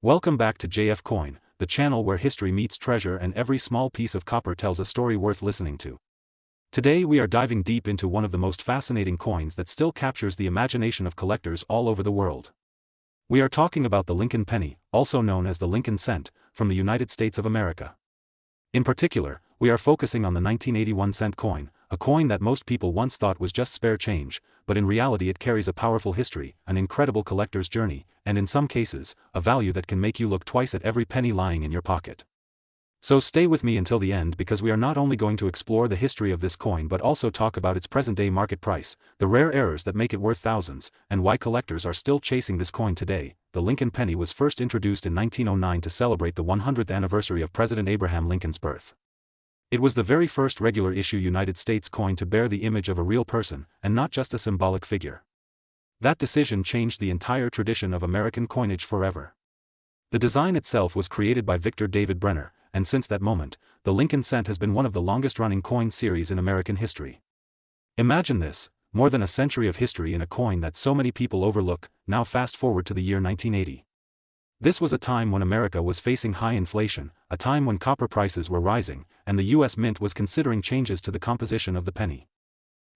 Welcome back to JF Coin, the channel where history meets treasure and every small piece of copper tells a story worth listening to. Today we are diving deep into one of the most fascinating coins that still captures the imagination of collectors all over the world. We are talking about the Lincoln penny, also known as the Lincoln cent, from the United States of America. In particular, we are focusing on the 1981 cent coin, a coin that most people once thought was just spare change, but in reality it carries a powerful history, an incredible collector's journey, and in some cases, a value that can make you look twice at every penny lying in your pocket. So stay with me until the end because we are not only going to explore the history of this coin but also talk about its present-day market price, the rare errors that make it worth thousands, and why collectors are still chasing this coin today. The Lincoln penny was first introduced in 1909 to celebrate the 100th anniversary of President Abraham Lincoln's birth. It was the very first regular-issue United States coin to bear the image of a real person, and not just a symbolic figure. That decision changed the entire tradition of American coinage forever. The design itself was created by Victor David Brenner, and since that moment, the Lincoln cent has been one of the longest-running coin series in American history. Imagine this, more than a century of history in a coin that so many people overlook. Now fast forward to the year 1980. This was a time when America was facing high inflation, a time when copper prices were rising, and the U.S. Mint was considering changes to the composition of the penny.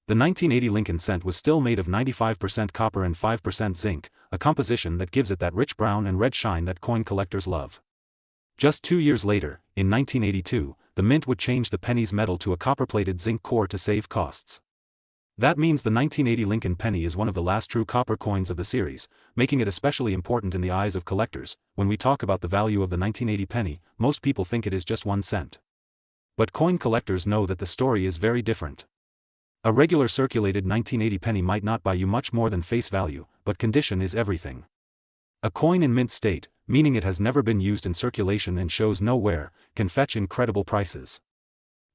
The 1980 Lincoln cent was still made of 95% copper and 5% zinc, a composition that gives it that rich brown and red shine that coin collectors love. Just 2 years later, in 1982, the Mint would change the penny's metal to a copper-plated zinc core to save costs. That means the 1980 Lincoln penny is one of the last true copper coins of the series, making it especially important in the eyes of collectors. When we talk about the value of the 1980 penny, most people think it is just 1 cent. But coin collectors know that the story is very different. A regular circulated 1980 penny might not buy you much more than face value, but condition is everything. A coin in mint state, meaning it has never been used in circulation and shows no wear, can fetch incredible prices.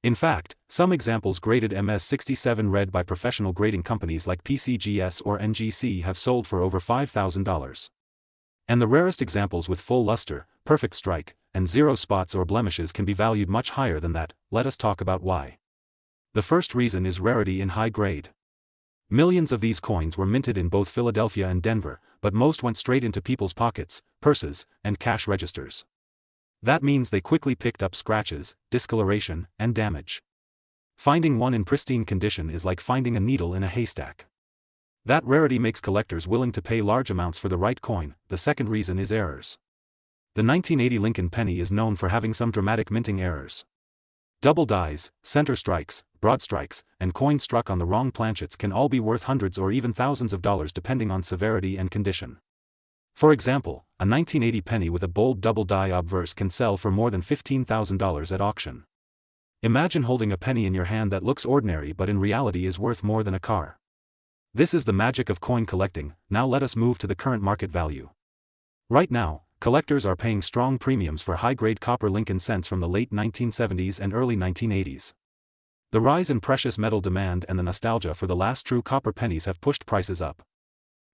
In fact, some examples graded MS-67 red by professional grading companies like PCGS or NGC have sold for over $5,000. And the rarest examples with full luster, perfect strike, and zero spots or blemishes can be valued much higher than that. Let us talk about why. The first reason is rarity in high grade. Millions of these coins were minted in both Philadelphia and Denver, but most went straight into people's pockets, purses, and cash registers. That means they quickly picked up scratches, discoloration, and damage. Finding one in pristine condition is like finding a needle in a haystack. That rarity makes collectors willing to pay large amounts for the right coin. The second reason is errors. The 1980 Lincoln penny is known for having some dramatic minting errors. Double dies, center strikes, broad strikes, and coins struck on the wrong planchets can all be worth hundreds or even thousands of dollars depending on severity and condition. For example, a 1980 penny with a bold double die obverse can sell for more than $15,000 at auction. Imagine holding a penny in your hand that looks ordinary but in reality is worth more than a car. This is the magic of coin collecting. Now let us move to the current market value. Right now, collectors are paying strong premiums for high-grade copper Lincoln cents from the late 1970s and early 1980s. The rise in precious metal demand and the nostalgia for the last true copper pennies have pushed prices up.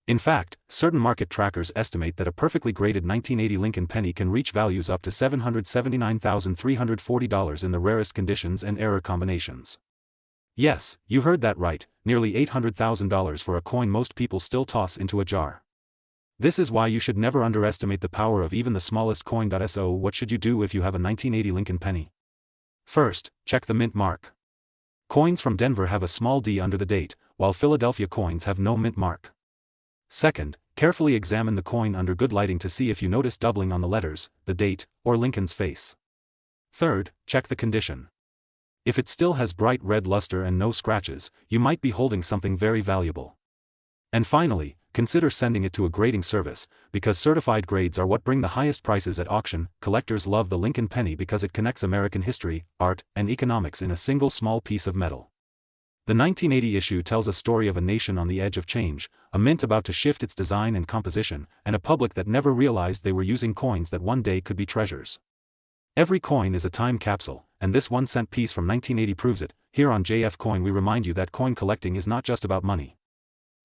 In fact, certain market trackers estimate that a perfectly graded 1980 Lincoln penny can reach values up to $779,340 in the rarest conditions and error combinations. Yes, you heard that right, nearly $800,000 for a coin most people still toss into a jar. This is why you should never underestimate the power of even the smallest coin. So what should you do if you have a 1980 Lincoln penny? First, check the mint mark. Coins from Denver have a small d under the date, while Philadelphia coins have no mint mark. Second, carefully examine the coin under good lighting to see if you notice doubling on the letters, the date, or Lincoln's face. Third, check the condition. If it still has bright red luster and no scratches, you might be holding something very valuable. And finally, consider sending it to a grading service, because certified grades are what bring the highest prices at auction. Collectors love the Lincoln penny because it connects American history, art, and economics in a single small piece of metal. The 1980 issue tells a story of a nation on the edge of change, a mint about to shift its design and composition, and a public that never realized they were using coins that one day could be treasures. Every coin is a time capsule, and this 1 cent piece from 1980 proves it. Here on JF Coin we remind you that coin collecting is not just about money.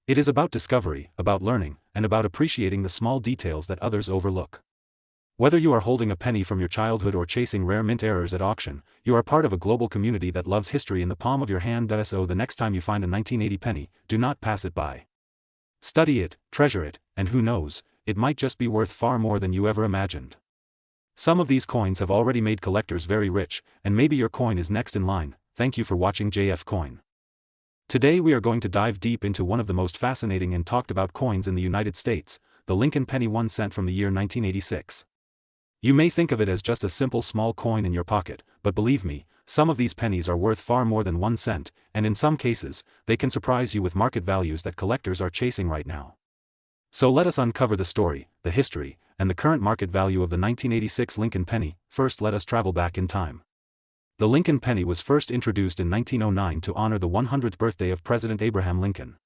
It is about discovery, about learning, and about appreciating the small details that others overlook. Whether you are holding a penny from your childhood or chasing rare mint errors at auction, you are part of a global community that loves history in the palm of your hand. So the next time you find a 1980 penny, do not pass it by. Study it, treasure it, and who knows, it might just be worth far more than you ever imagined. Some of these coins have already made collectors very rich, and maybe your coin is next in line. Thank you for watching JF Coin. Today we are going to dive deep into one of the most fascinating and talked about coins in the United States, the Lincoln penny 1 cent from the year 1986. You may think of it as just a simple small coin in your pocket, but believe me, some of these pennies are worth far more than 1 cent, and in some cases, they can surprise you with market values that collectors are chasing right now. So let us uncover the story, the history, and the current market value of the 1986 Lincoln penny. First, let us travel back in time. The Lincoln penny was first introduced in 1909 to honor the 100th birthday of President Abraham Lincoln.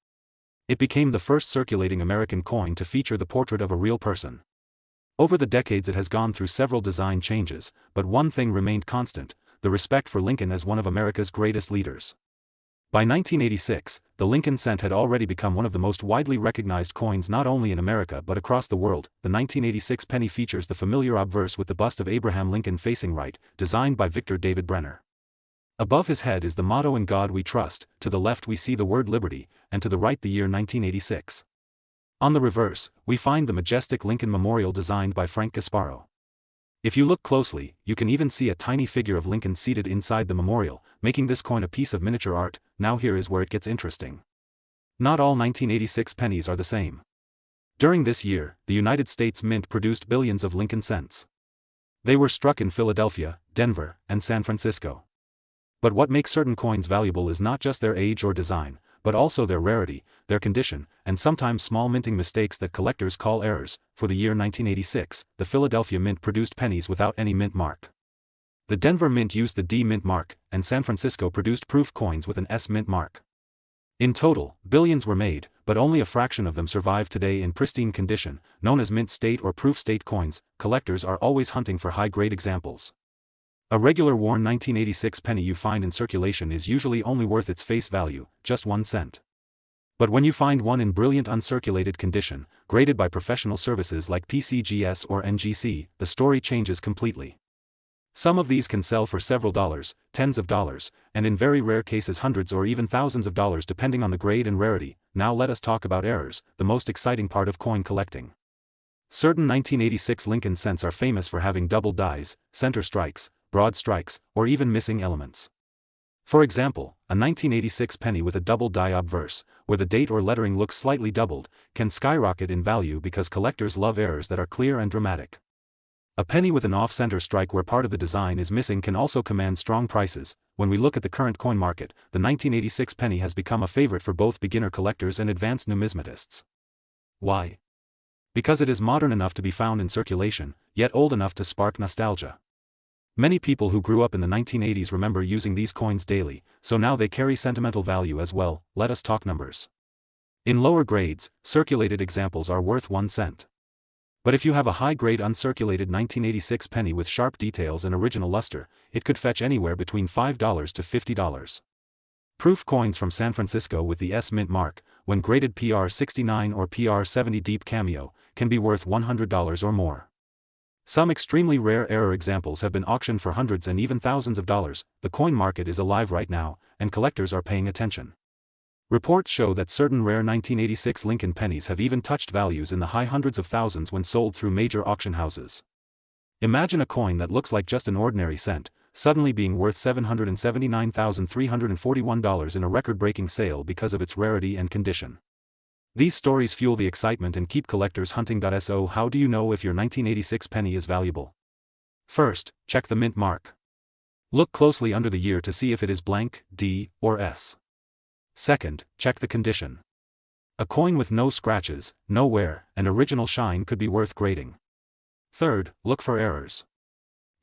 It became the first circulating American coin to feature the portrait of a real person. Over the decades it has gone through several design changes, but one thing remained constant: the respect for Lincoln as one of America's greatest leaders. By 1986, the Lincoln cent had already become one of the most widely recognized coins not only in America but across the world. The 1986 penny features the familiar obverse with the bust of Abraham Lincoln facing right, designed by Victor David Brenner. Above his head is the motto "In God We Trust," to the left we see the word liberty, and to the right the year 1986. On the reverse, we find the majestic Lincoln Memorial designed by Frank Gasparo. If you look closely, you can even see a tiny figure of Lincoln seated inside the memorial, making this coin a piece of miniature art. Now here is where it gets interesting. Not all 1986 pennies are the same. During this year, the United States Mint produced billions of Lincoln cents. They were struck in Philadelphia, Denver, and San Francisco. But what makes certain coins valuable is not just their age or design, but also their rarity, their condition, and sometimes small minting mistakes that collectors call errors. For the year 1986, the Philadelphia Mint produced pennies without any mint mark. The Denver Mint used the D mint mark, and San Francisco produced proof coins with an S mint mark. In total, billions were made, but only a fraction of them survive today in pristine condition, known as mint state or proof state coins. Collectors are always hunting for high-grade examples. A regular worn 1986 penny you find in circulation is usually only worth its face value, just 1 cent. But when you find one in brilliant uncirculated condition, graded by professional services like PCGS or NGC, the story changes completely. Some of these can sell for several dollars, tens of dollars, and in very rare cases hundreds or even thousands of dollars depending on the grade and rarity. Now let us talk about errors, the most exciting part of coin collecting. Certain 1986 Lincoln cents are famous for having double dies, center strikes, broad strikes, or even missing elements. For example, a 1986 penny with a double die obverse, where the date or lettering looks slightly doubled, can skyrocket in value because collectors love errors that are clear and dramatic. A penny with an off-center strike where part of the design is missing can also command strong prices. When we look at the current coin market, the 1986 penny has become a favorite for both beginner collectors and advanced numismatists. Why? Because it is modern enough to be found in circulation, yet old enough to spark nostalgia. Many people who grew up in the 1980s remember using these coins daily, so now they carry sentimental value as well. Let us talk numbers. In lower grades, circulated examples are worth 1 cent. But if you have a high-grade uncirculated 1986 penny with sharp details and original luster, it could fetch anywhere between $5 to $50. Proof coins from San Francisco with the S mint mark, when graded PR 69 or PR 70 deep cameo, can be worth $100 or more. Some extremely rare error examples have been auctioned for hundreds and even thousands of dollars. The coin market is alive right now, and collectors are paying attention. Reports show that certain rare 1986 Lincoln pennies have even touched values in the high hundreds of thousands when sold through major auction houses. Imagine a coin that looks like just an ordinary cent, suddenly being worth $779,341 in a record-breaking sale because of its rarity and condition. These stories fuel the excitement and keep collectors hunting. So how do you know if your 1986 penny is valuable? First, check the mint mark. Look closely under the year to see if it is blank, D, or S. Second, check the condition. A coin with no scratches, no wear, and original shine could be worth grading. Third, look for errors.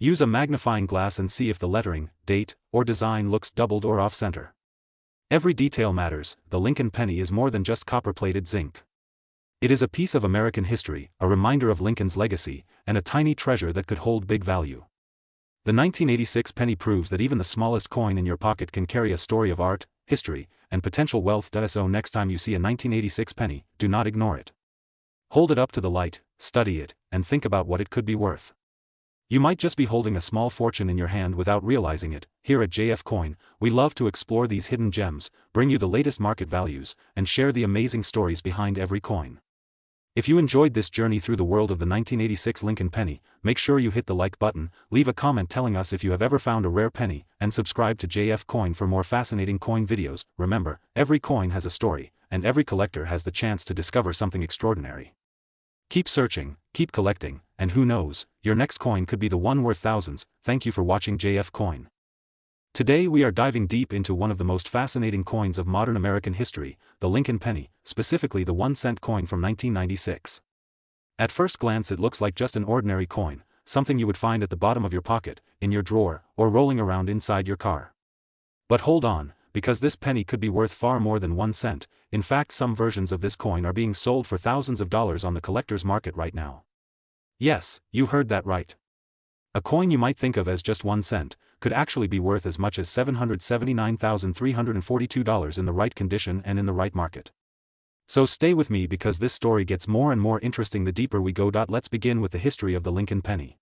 Use a magnifying glass and see if the lettering, date, or design looks doubled or off-center. Every detail matters. The Lincoln penny is more than just copper-plated zinc. It is a piece of American history, a reminder of Lincoln's legacy, and a tiny treasure that could hold big value. The 1986 penny proves that even the smallest coin in your pocket can carry a story of art, history, and potential wealth. So next time you see a 1986 penny, do not ignore it. Hold it up to the light, study it, and think about what it could be worth. You might just be holding a small fortune in your hand without realizing it. Here at JF Coin, we love to explore these hidden gems, bring you the latest market values, and share the amazing stories behind every coin. If you enjoyed this journey through the world of the 1986 Lincoln penny, make sure you hit the like button, leave a comment telling us if you have ever found a rare penny, and subscribe to JF Coin for more fascinating coin videos. Remember, every coin has a story, and every collector has the chance to discover something extraordinary. Keep searching, keep collecting, and who knows, your next coin could be the one worth thousands. Thank you for watching JF Coin. Today we are diving deep into one of the most fascinating coins of modern American history, the Lincoln penny, specifically the 1-cent coin from 1996. At first glance it looks like just an ordinary coin, something you would find at the bottom of your pocket, in your drawer, or rolling around inside your car. But hold on, because this penny could be worth far more than 1 cent. In fact, some versions of this coin are being sold for thousands of dollars on the collector's market right now. Yes, you heard that right. A coin you might think of as just 1 cent, could actually be worth as much as $779,342 in the right condition and in the right market. So stay with me because this story gets more and more interesting the deeper we go. Let's begin with the history of the Lincoln penny.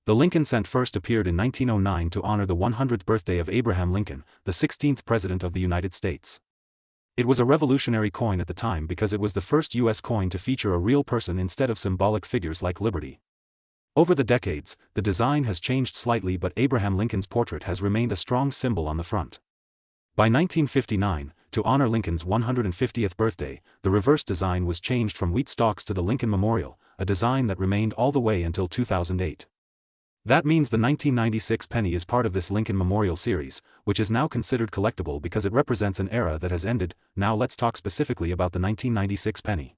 The Lincoln cent first appeared in 1909 to honor the 100th birthday of Abraham Lincoln, the 16th President of the United States. It was a revolutionary coin at the time because it was the first U.S. coin to feature a real person instead of symbolic figures like Liberty. Over the decades, the design has changed slightly, but Abraham Lincoln's portrait has remained a strong symbol on the front. By 1959, to honor Lincoln's 150th birthday, the reverse design was changed from wheat stalks to the Lincoln Memorial, a design that remained all the way until 2008. That means the 1996 penny is part of this Lincoln Memorial series, which is now considered collectible because it represents an era that has ended. Now let's talk specifically about the 1996 penny.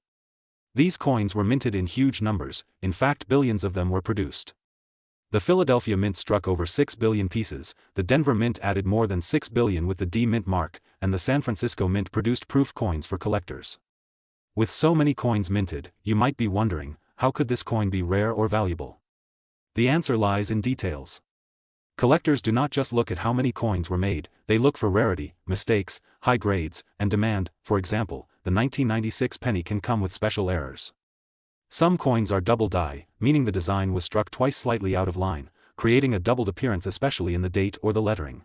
These coins were minted in huge numbers, in fact billions of them were produced. The Philadelphia Mint struck over 6 billion pieces, the Denver Mint added more than 6 billion with the D Mint mark, and the San Francisco Mint produced proof coins for collectors. With so many coins minted, you might be wondering, how could this coin be rare or valuable? The answer lies in details. Collectors do not just look at how many coins were made, they look for rarity, mistakes, high grades, and demand. For example, the 1996 penny can come with special errors. Some coins are double die, meaning the design was struck twice slightly out of line, creating a doubled appearance especially in the date or the lettering.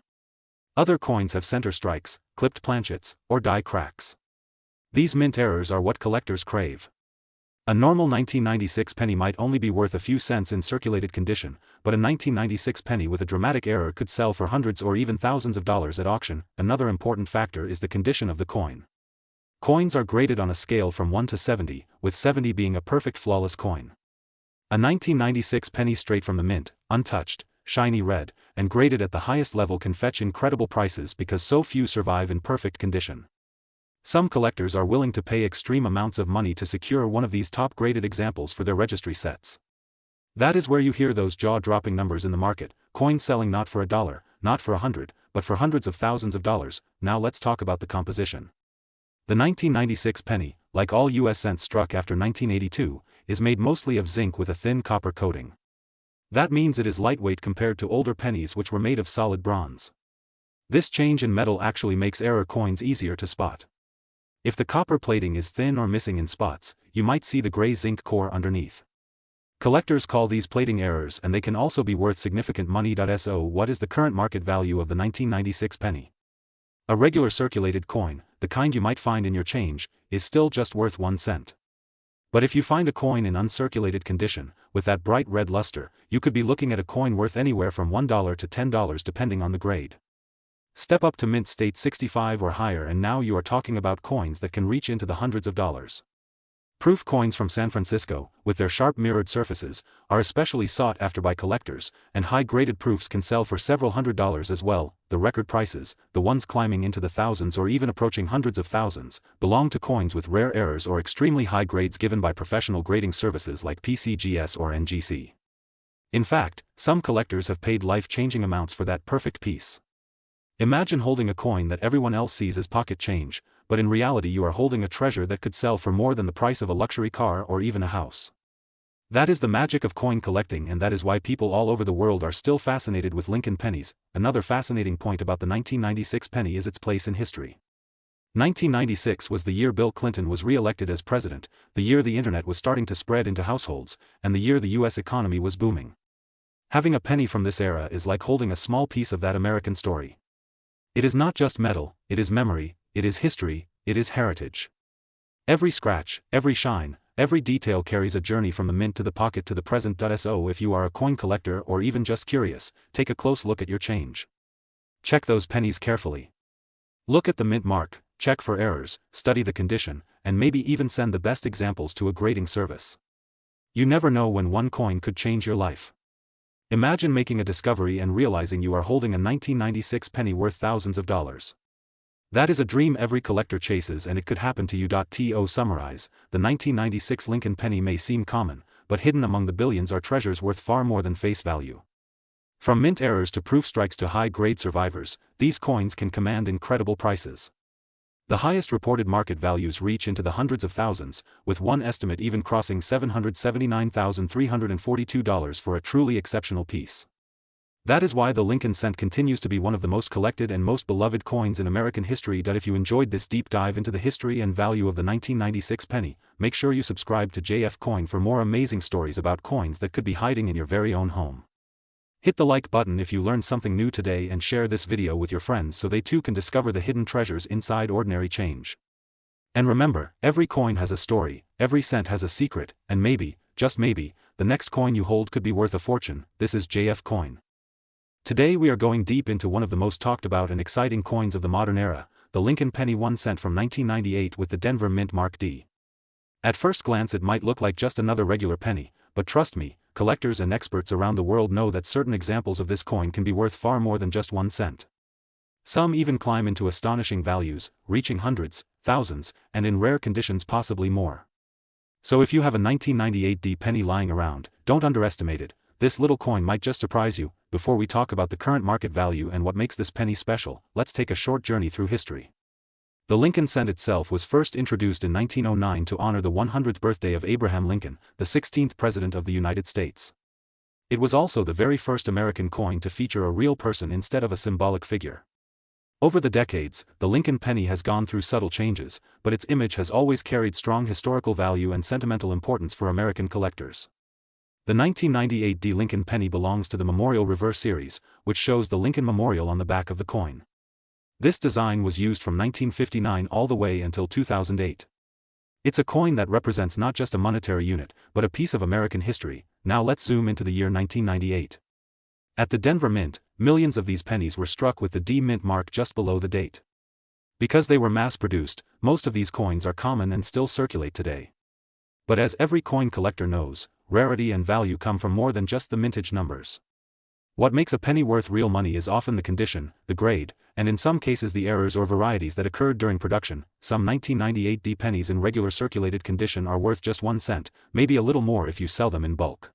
Other coins have center strikes, clipped planchets, or die cracks. These mint errors are what collectors crave. A normal 1996 penny might only be worth a few cents in circulated condition, but a 1996 penny with a dramatic error could sell for hundreds or even thousands of dollars at auction. Another important factor is the condition of the coin. Coins are graded on a scale from 1 to 70, with 70 being a perfect flawless coin. A 1996 penny straight from the mint, untouched, shiny red, and graded at the highest level can fetch incredible prices because so few survive in perfect condition. Some collectors are willing to pay extreme amounts of money to secure one of these top-graded examples for their registry sets. That is where you hear those jaw-dropping numbers in the market, coins selling not for $1, not for 100, but for hundreds of thousands of dollars. Now let's talk about the composition. The 1996 penny, like all U.S. cents struck after 1982, is made mostly of zinc with a thin copper coating. That means it is lightweight compared to older pennies which were made of solid bronze. This change in metal actually makes error coins easier to spot. If the copper plating is thin or missing in spots, you might see the gray zinc core underneath. Collectors call these plating errors, and they can also be worth significant money. So what is the current market value of the 1996 penny? A regular circulated coin, the kind you might find in your change, is still just worth 1 cent. But if you find a coin in uncirculated condition, with that bright red luster, you could be looking at a coin worth anywhere from $1 to $10 depending on the grade. Step up to mint state 65 or higher and now you are talking about coins that can reach into the hundreds of dollars. Proof coins from San Francisco, with their sharp mirrored surfaces, are especially sought after by collectors, and high-graded proofs can sell for several $100s as well. The record prices, the ones climbing into the thousands or even approaching hundreds of thousands, belong to coins with rare errors or extremely high grades given by professional grading services like PCGS or NGC. In fact, some collectors have paid life-changing amounts for that perfect piece. Imagine holding a coin that everyone else sees as pocket change, but in reality you are holding a treasure that could sell for more than the price of a luxury car or even a house. That is the magic of coin collecting, and that is why people all over the world are still fascinated with Lincoln pennies. Another fascinating point about the 1996 penny is its place in history. 1996 was the year Bill Clinton was re-elected as president, the year the internet was starting to spread into households, and the year the U.S. economy was booming. Having a penny from this era is like holding a small piece of that American story. It is not just metal, it is memory, it is history, it is heritage. Every scratch, every shine, Every detail carries a journey from the mint to the pocket to the present. So if you are a coin collector or even just curious, take a close look at your change. Check those pennies carefully. Look at the mint mark, check for errors, study the condition, and maybe even send the best examples to a grading service. You never know when one coin could change your life. Imagine making a discovery and realizing you are holding a 1996 penny worth thousands of dollars. That is a dream every collector chases, and it could happen to you. To summarize, the 1996 Lincoln penny may seem common, but hidden among the billions are treasures worth far more than face value. From mint errors to proof strikes to high-grade survivors, these coins can command incredible prices. The highest reported market values reach into the hundreds of thousands, with one estimate even crossing $779,342 for a truly exceptional piece. That is why the Lincoln cent continues to be one of the most collected and most beloved coins in American history. If you enjoyed this deep dive into the history and value of the 1996 penny, make sure you subscribe to JF Coin for more amazing stories about coins that could be hiding in your very own home. Hit the like button if you learned something new today, and share this video with your friends so they too can discover the hidden treasures inside ordinary change. And remember, every coin has a story, every cent has a secret, and maybe, just maybe, the next coin you hold could be worth a fortune. This is JF Coin. Today we are going deep into one of the most talked about and exciting coins of the modern era, the Lincoln penny 1 cent from 1998 with the Denver Mint Mark D. At first glance it might look like just another regular penny, but trust me, collectors and experts around the world know that certain examples of this coin can be worth far more than just 1 cent. Some even climb into astonishing values, reaching hundreds, thousands, and in rare conditions possibly more. So if you have a 1998 D penny lying around, don't underestimate it. This little coin might just surprise you. Before we talk about the current market value and what makes this penny special, let's take a short journey through history. The Lincoln cent itself was first introduced in 1909 to honor the 100th birthday of Abraham Lincoln, the 16th President of the United States. It was also the very first American coin to feature a real person instead of a symbolic figure. Over the decades, the Lincoln penny has gone through subtle changes, but its image has always carried strong historical value and sentimental importance for American collectors. The 1998 D Lincoln penny belongs to the Memorial Reverse series, which shows the Lincoln Memorial on the back of the coin. This design was used from 1959 all the way until 2008. It's a coin that represents not just a monetary unit, but a piece of American history. Now let's zoom into the year 1998. At the Denver Mint, millions of these pennies were struck with the D Mint mark just below the date. Because they were mass-produced, most of these coins are common and still circulate today. But as every coin collector knows, rarity and value come from more than just the mintage numbers. What makes a penny worth real money is often the condition, the grade, and in some cases the errors or varieties that occurred during production. Some 1998 D pennies in regular circulated condition are worth just 1 cent, maybe a little more if you sell them in bulk.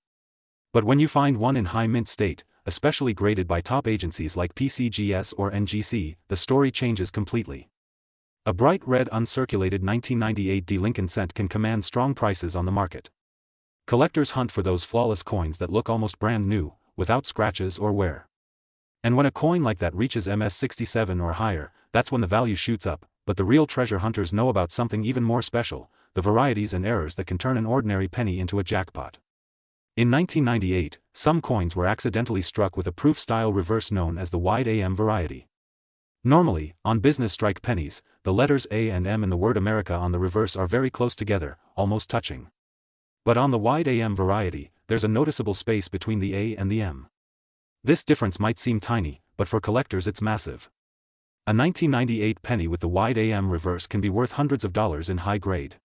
But when you find one in high mint state, especially graded by top agencies like PCGS or NGC, the story changes completely. A bright red uncirculated 1998 D Lincoln cent can command strong prices on the market. Collectors hunt for those flawless coins that look almost brand new, without scratches or wear. And when a coin like that reaches MS67 or higher, that's when the value shoots up. But the real treasure hunters know about something even more special: the varieties and errors that can turn an ordinary penny into a jackpot. In 1998, some coins were accidentally struck with a proof-style reverse known as the wide AM variety. Normally, on business strike pennies, the letters A and M in the word America on the reverse are very close together, almost touching. But on the wide AM variety, there's a noticeable space between the A and the M. This difference might seem tiny, but for collectors it's massive. A 1998 penny with the wide AM reverse can be worth hundreds of dollars in high grade.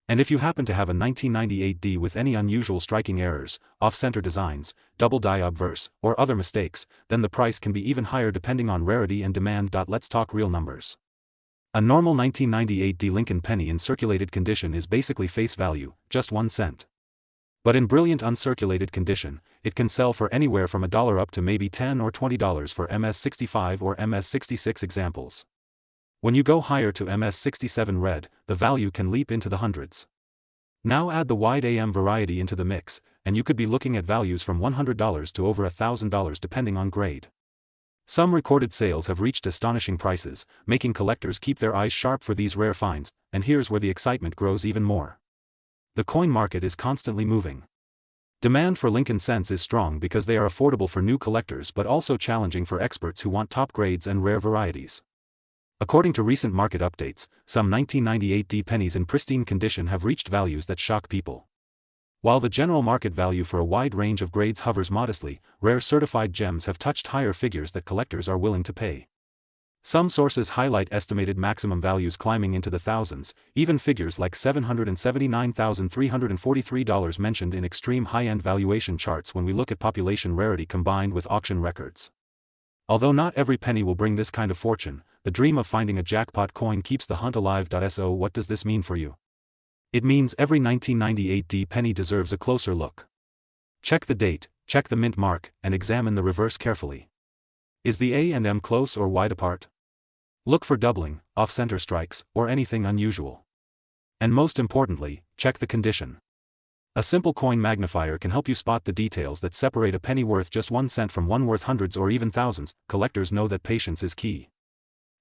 And if you happen to have a 1998 D with any unusual striking errors, off-center designs, double die obverse, or other mistakes, then the price can be even higher depending on rarity and demand. Let's talk real numbers. A normal 1998 D Lincoln penny in circulated condition is basically face value, just 1 cent. But in brilliant uncirculated condition, it can sell for anywhere from $1 up to maybe $10 or $20 for MS65 or MS66 examples. When you go higher to MS67 red, the value can leap into the hundreds. Now add the wide AM variety into the mix, and you could be looking at values from $100 to over $1,000 depending on grade. Some recorded sales have reached astonishing prices, making collectors keep their eyes sharp for these rare finds, and here's where the excitement grows even more. The coin market is constantly moving. Demand for Lincoln cents is strong because they are affordable for new collectors but also challenging for experts who want top grades and rare varieties. According to recent market updates, some 1998 D pennies in pristine condition have reached values that shock people. While the general market value for a wide range of grades hovers modestly, rare certified gems have touched higher figures that collectors are willing to pay. Some sources highlight estimated maximum values climbing into the thousands, even figures like $779,343 mentioned in extreme high-end valuation charts when we look at population rarity combined with auction records. Although not every penny will bring this kind of fortune, the dream of finding a jackpot coin keeps the hunt alive. So what does this mean for you? It means every 1998 D penny deserves a closer look. Check the date, check the mint mark, and examine the reverse carefully. Is the A and M close or wide apart? Look for doubling, off-center strikes, or anything unusual. And most importantly, check the condition. A simple coin magnifier can help you spot the details that separate a penny worth just 1 cent from one worth hundreds or even thousands. Collectors know that patience is key.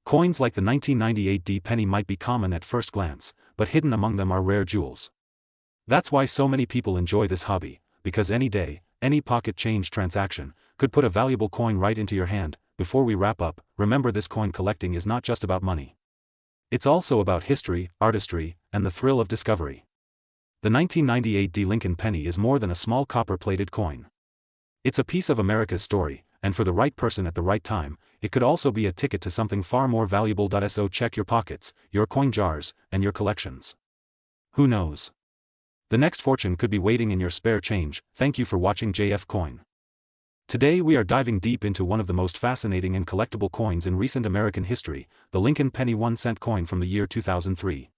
Coins like the 1998 D penny might be common at first glance, but hidden among them are rare jewels. That's why so many people enjoy this hobby, because any day, any pocket change transaction could put a valuable coin right into your hand. Before we wrap up, remember this coin collecting is not just about money. It's also about history, artistry, and the thrill of discovery. The 1998 D Lincoln penny is more than a small copper-plated coin. It's a piece of America's story, and for the right person at the right time, it could also be a ticket to something far more valuable. So check your pockets, your coin jars, and your collections. Who knows? The next fortune could be waiting in your spare change. Thank you for watching JF Coin. Today we are diving deep into one of the most fascinating and collectible coins in recent American history, the Lincoln penny 1-cent coin from the year 2003.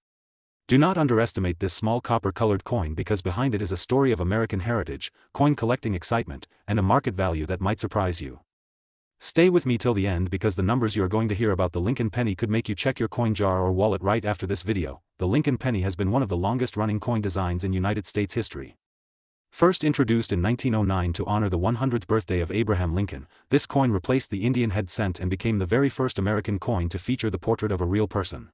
Do not underestimate this small copper-colored coin because behind it is a story of American heritage, coin collecting excitement, and a market value that might surprise you. Stay with me till the end because the numbers you are going to hear about the Lincoln penny could make you check your coin jar or wallet right after this video. The Lincoln penny has been one of the longest-running coin designs in United States history. First introduced in 1909 to honor the 100th birthday of Abraham Lincoln, this coin replaced the Indian head cent and became the very first American coin to feature the portrait of a real person.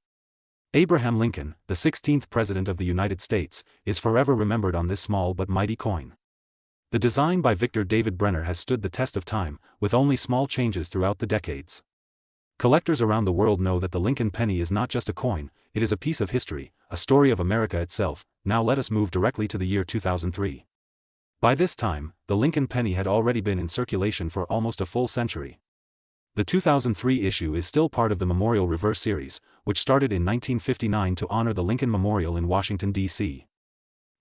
Abraham Lincoln, the 16th President of the United States, is forever remembered on this small but mighty coin. The design by Victor David Brenner has stood the test of time, with only small changes throughout the decades. Collectors around the world know that the Lincoln penny is not just a coin, it is a piece of history, a story of America itself. Now let us move directly to the year 2003. By this time, the Lincoln penny had already been in circulation for almost a full century. The 2003 issue is still part of the Memorial Reverse series, which started in 1959 to honor the Lincoln Memorial in Washington, D.C.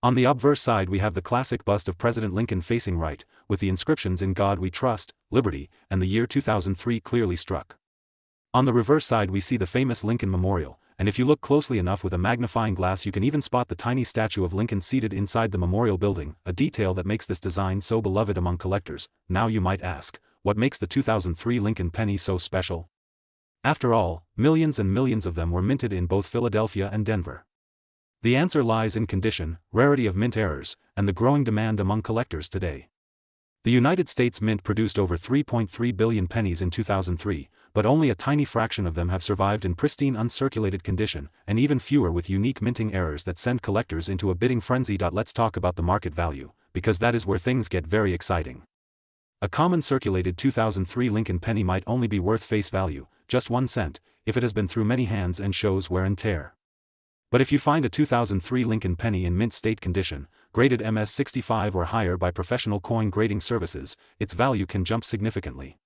On the obverse side we have the classic bust of President Lincoln facing right, with the inscriptions "In God We Trust," "Liberty," and the year 2003 clearly struck. On the reverse side we see the famous Lincoln Memorial, and if you look closely enough with a magnifying glass you can even spot the tiny statue of Lincoln seated inside the memorial building, a detail that makes this design so beloved among collectors. Now you might ask, what makes the 2003 Lincoln penny so special? After all, millions and millions of them were minted in both Philadelphia and Denver. The answer lies in condition, rarity of mint errors, and the growing demand among collectors today. The United States Mint produced over 3.3 billion pennies in 2003, but only a tiny fraction of them have survived in pristine uncirculated condition, and even fewer with unique minting errors that send collectors into a bidding frenzy. Let's talk about the market value, because that is where things get very exciting. A common circulated 2003 Lincoln penny might only be worth face value, just 1 cent, if it has been through many hands and shows wear and tear. But if you find a 2003 Lincoln penny in mint state condition, graded MS-65 or higher by professional coin grading services, its value can jump significantly.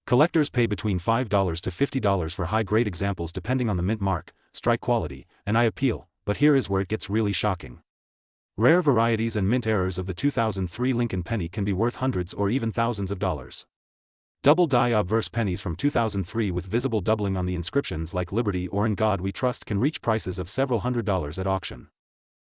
Collectors pay between $5 to $50 for high-grade examples depending on the mint mark, strike quality, and eye appeal, but here is where it gets really shocking. Rare varieties and mint errors of the 2003 Lincoln penny can be worth hundreds or even thousands of dollars. Double die obverse pennies from 2003 with visible doubling on the inscriptions like "Liberty" or "In God We Trust" can reach prices of several $100s at auction.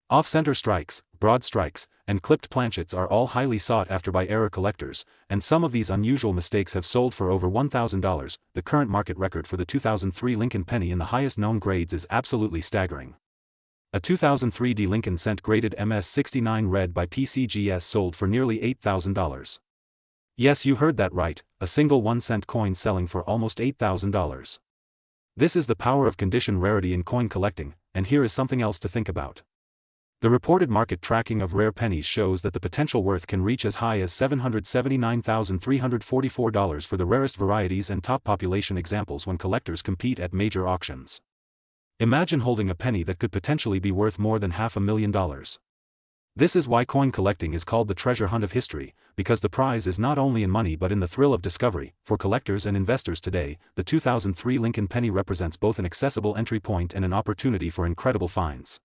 Off-center strikes, broad strikes, and clipped planchets are all highly sought after by error collectors, and some of these unusual mistakes have sold for over $1,000. The current market record for the 2003 Lincoln penny in the highest known grades is absolutely staggering. A 2003 D Lincoln cent graded MS-69 red by PCGS sold for nearly $8,000. Yes, you heard that right, a single 1-cent coin selling for almost $8,000. This is the power of condition rarity in coin collecting, and here is something else to think about. The reported market tracking of rare pennies shows that the potential worth can reach as high as $779,344 for the rarest varieties and top population examples when collectors compete at major auctions. Imagine holding a penny that could potentially be worth more than $500,000. This is why coin collecting is called the treasure hunt of history, because the prize is not only in money but in the thrill of discovery. For collectors and investors today, the 2003 Lincoln penny represents both an accessible entry point and an opportunity for incredible finds.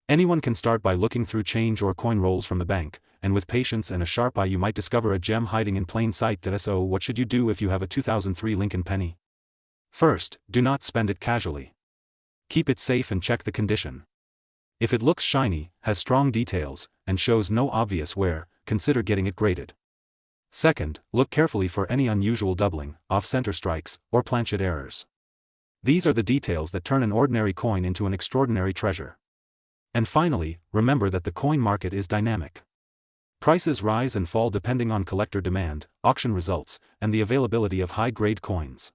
Anyone can start by looking through change or coin rolls from the bank, and with patience and a sharp eye you might discover a gem hiding in plain sight. So what should you do if you have a 2003 Lincoln penny? First, do not spend it casually. Keep it safe and check the condition. If it looks shiny, has strong details, and shows no obvious wear, consider getting it graded. Second, look carefully for any unusual doubling, off-center strikes, or planchet errors. These are the details that turn an ordinary coin into an extraordinary treasure. And finally, remember that the coin market is dynamic. Prices rise and fall depending on collector demand, auction results, and the availability of high-grade coins.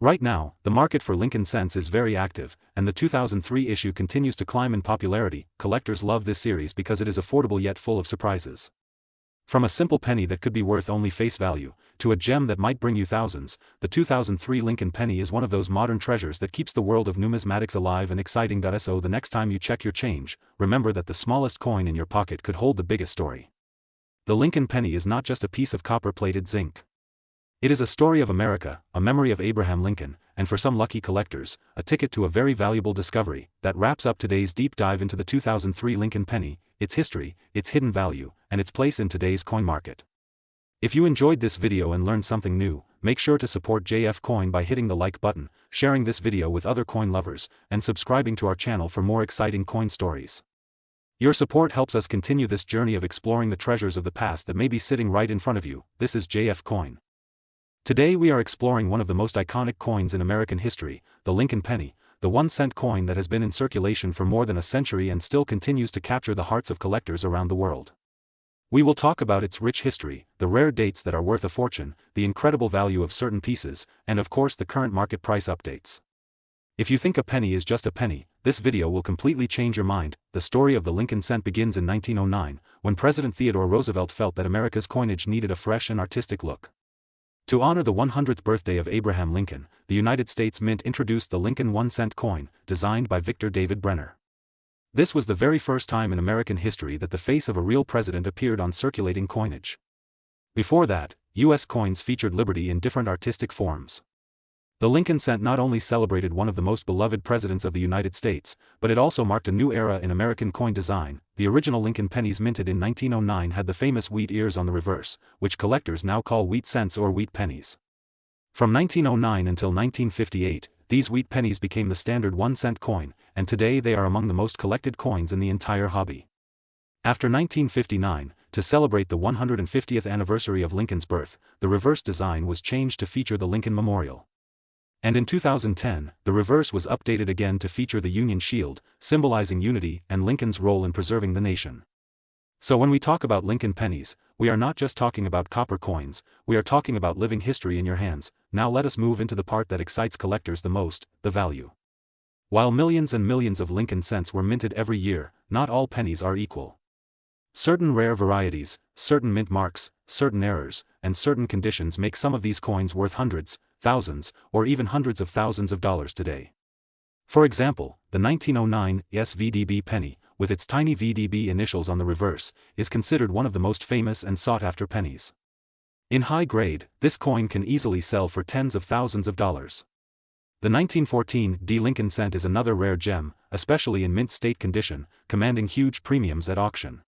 Right now, the market for Lincoln cents is very active, and the 2003 issue continues to climb in popularity. Collectors love this series because it is affordable yet full of surprises. From a simple penny that could be worth only face value, to a gem that might bring you thousands, the 2003 Lincoln penny is one of those modern treasures that keeps the world of numismatics alive and exciting. So the next time you check your change, remember that the smallest coin in your pocket could hold the biggest story. The Lincoln penny is not just a piece of copper-plated zinc. It is a story of America, a memory of Abraham Lincoln, and for some lucky collectors, a ticket to a very valuable discovery. That wraps up today's deep dive into the 2003 Lincoln penny, its history, its hidden value, and its place in today's coin market. If you enjoyed this video and learned something new, make sure to support JF Coin by hitting the like button, sharing this video with other coin lovers, and subscribing to our channel for more exciting coin stories. Your support helps us continue this journey of exploring the treasures of the past that may be sitting right in front of you. This is JF Coin. Today we are exploring one of the most iconic coins in American history, the Lincoln penny, the 1-cent coin that has been in circulation for more than a century and still continues to capture the hearts of collectors around the world. We will talk about its rich history, the rare dates that are worth a fortune, the incredible value of certain pieces, and of course the current market price updates. If you think a penny is just a penny, this video will completely change your mind. The story of the Lincoln cent begins in 1909, when President Theodore Roosevelt felt that America's coinage needed a fresh and artistic look. To honor the 100th birthday of Abraham Lincoln, the United States Mint introduced the Lincoln 1-cent coin, designed by Victor David Brenner. This was the very first time in American history that the face of a real president appeared on circulating coinage. Before that, U.S. coins featured liberty in different artistic forms. The Lincoln cent not only celebrated one of the most beloved presidents of the United States, but it also marked a new era in American coin design. The original Lincoln pennies minted in 1909 had the famous wheat ears on the reverse, which collectors now call wheat cents or wheat pennies. From 1909 until 1958, these wheat pennies became the standard 1-cent coin, and today they are among the most collected coins in the entire hobby. After 1959, to celebrate the 150th anniversary of Lincoln's birth, the reverse design was changed to feature the Lincoln Memorial. And in 2010, the reverse was updated again to feature the Union Shield, symbolizing unity and Lincoln's role in preserving the nation. So when we talk about Lincoln pennies, we are not just talking about copper coins, we are talking about living history in your hands. Now let us move into the part that excites collectors the most, the value. While millions and millions of Lincoln cents were minted every year, not all pennies are equal. Certain rare varieties, certain mint marks, certain errors, and certain conditions make some of these coins worth hundreds, thousands, or even hundreds of thousands of dollars today. For example, the 1909 SVDB penny, with its tiny VDB initials on the reverse, is considered one of the most famous and sought-after pennies. In high grade, this coin can easily sell for tens of thousands of dollars. The 1914 D Lincoln cent is another rare gem, especially in mint state condition, commanding huge premiums at auction.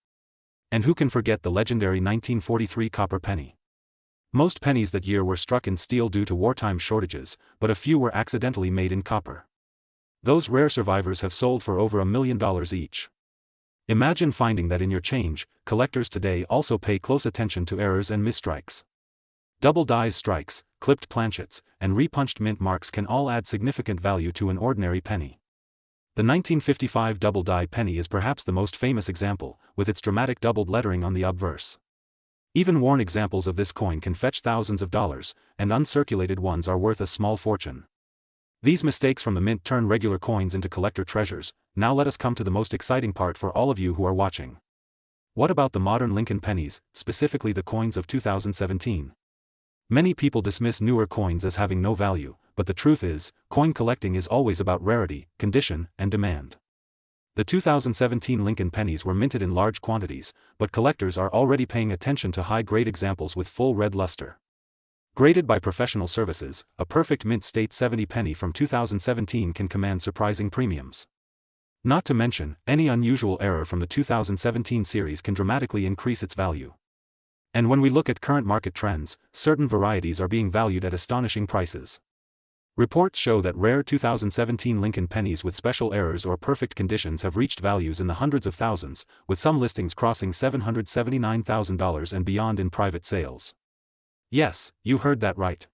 And who can forget the legendary 1943 copper penny? Most pennies that year were struck in steel due to wartime shortages, but a few were accidentally made in copper. Those rare survivors have sold for over $1 million each. Imagine finding that in your change. Collectors today also pay close attention to errors and misstrikes. Double dies strikes, clipped planchets, and repunched mint marks can all add significant value to an ordinary penny. The 1955 double die penny is perhaps the most famous example, with its dramatic doubled lettering on the obverse. Even worn examples of this coin can fetch thousands of dollars, and uncirculated ones are worth a small fortune. These mistakes from the mint turn regular coins into collector treasures. now let us come to the most exciting part for all of you who are watching. What about the modern Lincoln pennies, specifically the coins of 2017? Many people dismiss newer coins as having no value, but the truth is, coin collecting is always about rarity, condition, and demand. The 2017 Lincoln pennies were minted in large quantities, but collectors are already paying attention to high-grade examples with full red luster. Graded by professional services, a perfect mint state 70 penny from 2017 can command surprising premiums. Not to mention, any unusual error from the 2017 series can dramatically increase its value. And when we look at current market trends, certain varieties are being valued at astonishing prices. Reports show that rare 2017 Lincoln pennies with special errors or perfect conditions have reached values in the hundreds of thousands, with some listings crossing $779,000 and beyond in private sales. Yes, you heard that right.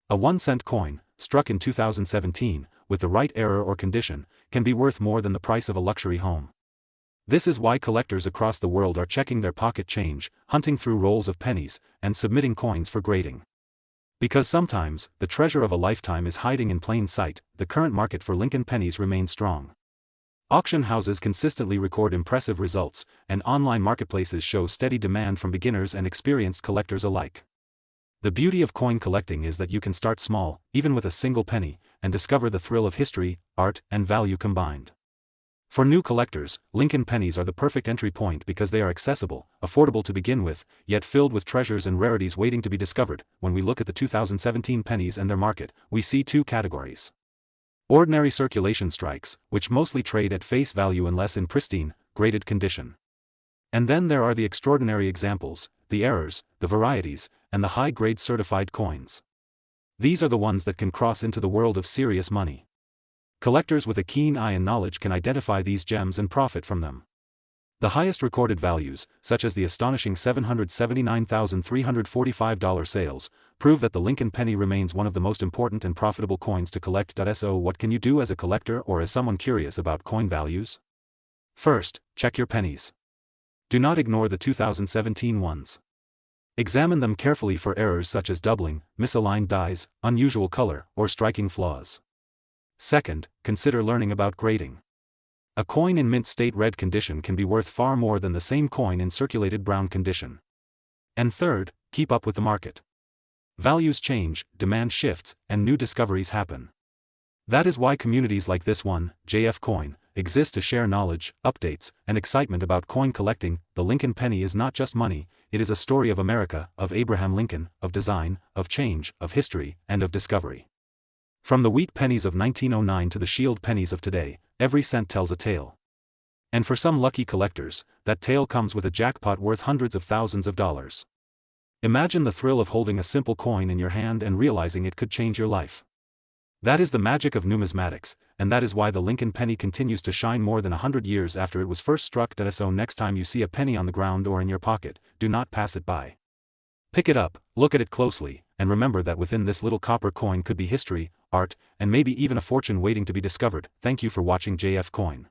A 1-cent coin, struck in 2017, with the right error or condition, can be worth more than the price of a luxury home. This is why collectors across the world are checking their pocket change, hunting through rolls of pennies, and submitting coins for grading. Because sometimes, the treasure of a lifetime is hiding in plain sight, the current market for Lincoln pennies remains strong. Auction houses consistently record impressive results, and online marketplaces show steady demand from beginners and experienced collectors alike. The beauty of coin collecting is that you can start small, even with a single penny, and discover the thrill of history, art, and value combined. For new collectors, Lincoln pennies are the perfect entry point because they are accessible, affordable to begin with, yet filled with treasures and rarities waiting to be discovered. When we look at the 2017 pennies and their market, we see two categories. Ordinary circulation strikes, which mostly trade at face value unless in pristine, graded condition. And then there are the extraordinary examples, the errors, the varieties, and the high-grade certified coins. These are the ones that can cross into the world of serious money. Collectors with a keen eye and knowledge can identify these gems and profit from them. The highest recorded values, such as the astonishing $779,345 sales, prove that the Lincoln penny remains one of the most important and profitable coins to collect. So what can you do as a collector or as someone curious about coin values? First, check your pennies. Do not ignore the 2017 ones. Examine them carefully for errors such as doubling, misaligned dies, unusual color, or striking flaws. Second, consider learning about grading. A coin in mint state red condition can be worth far more than the same coin in circulated brown condition. And third, keep up with the market. Values change, demand shifts, and new discoveries happen. That is why communities like this one, JF Coin, exist to share knowledge, updates, and excitement about coin collecting. The Lincoln penny is not just money, it is a story of America, of Abraham Lincoln, of design, of change, of history, and of discovery. From the wheat pennies of 1909 to the shield pennies of today, every cent tells a tale. And for some lucky collectors, that tale comes with a jackpot worth hundreds of thousands of dollars. Imagine the thrill of holding a simple coin in your hand and realizing it could change your life. That is the magic of numismatics, and that is why the Lincoln penny continues to shine more than 100 years after it was first struck. So next time you see a penny on the ground or in your pocket, do not pass it by. Pick it up, look at it closely, and remember that within this little copper coin could be history, art, and maybe even a fortune waiting to be discovered. Thank you for watching JF Coin.